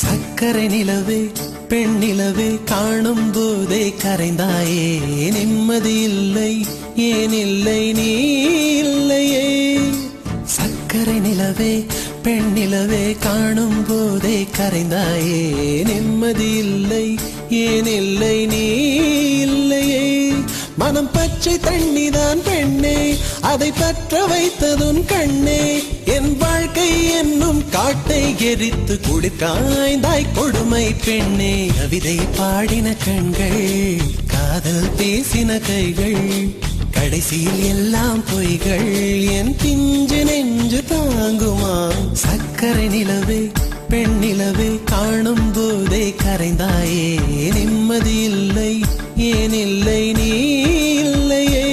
சக்கரை நிலவே பெண் நிலவே காணும் போதே கரைந்தாயே நிம்மதி இல்லை ஏன் இல்லை நீ இல்லையே சக்கரை நிலவே பெண் நிலவே காணும் போதே கரைந்தாயே நிம்மதி இல்லை ஏன் இல்லை நீ இல்லையே மனம் பச்சை தண்ணிதான் பெண்ணே அதை பற்ற வைத்ததுன் கண்ணே என் வாழ்க்கை என்னும் காட்டை எரித்து குளிர்காய்ந்தாய் கொடுமை பெண்ணே கவிதை பாடின கண்கள் காதல் பேசின கைகள் கடைசியில் எல்லாம் பொய்கள் என் பிஞ்சு நெஞ்சு தாங்குமா சக்கரை நிலவே பெண் நிலவே காணும் போதே கரைந்தாயே நிம்மதி இல்லை ஏன் இல்லை நீ இல்லையே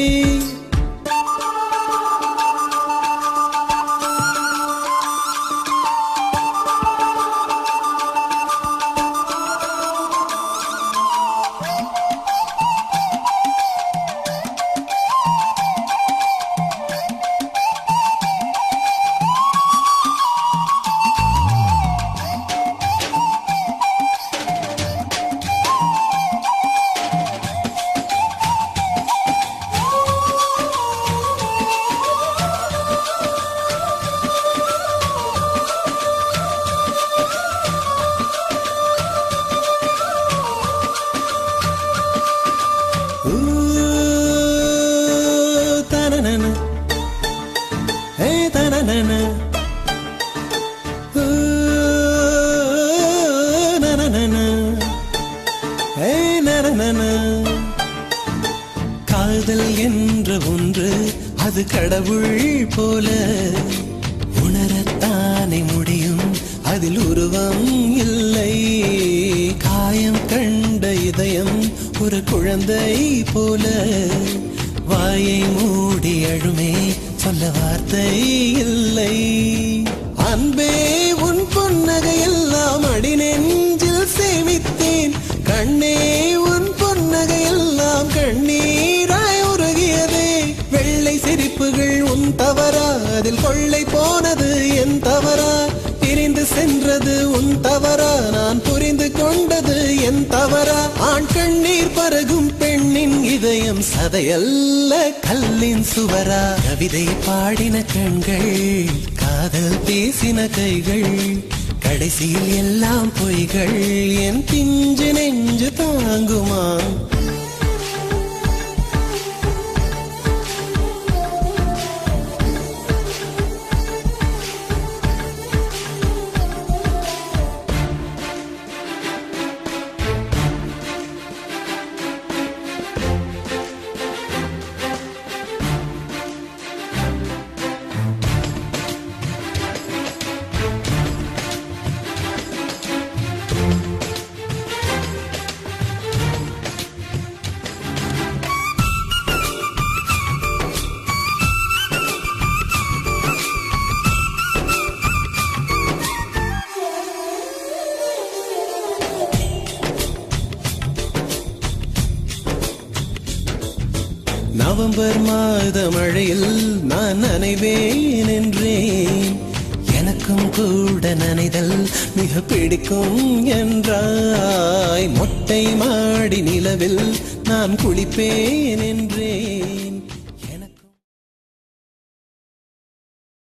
காதல் என்ற ஒன்று அது கடவுள் போல உணரத்தானே முடியும் அதில் உருவம் இல்லை காயம் கண்ட இதயம் ஒரு குழந்தை போல வாயை மூடி அழுமே சொல்ல வார்த்தை இல்லை அன்பே உன் பொன்னகை எல்லாம் அடி நெஞ்சில் சேமித்தேன் கண்ணே உன் பொன்னகை எல்லாம் கண்ணீராய் உருகியதே வெள்ளை சிரிப்புகள் உன் தவறா அதில் கொள்ளை போனது என் தவறா பிரிந்து சென்றது உன் தவறா நான் புரிந்து கொண்டது என் தவறா ஆண் கண்ணீர் பருகும் பெண்ணின் இதயம் சதையல்ல கல்லின் சுவரா கவிதை பாடின கண்கள் காதல் பேசின கைகள் கடைசியில் எல்லாம் பொய்கள் என் பிஞ்சு நெஞ்சு தாங்குமா நவம்பர் மாத மழையில் நான் நனைவேன் என்றேன் எனக்கும் கூட நனைதல் மிக பிடிக்கும் என்றாய் மொட்டை மாடி நிலவில் நான் குளிப்பேன் என்றேன்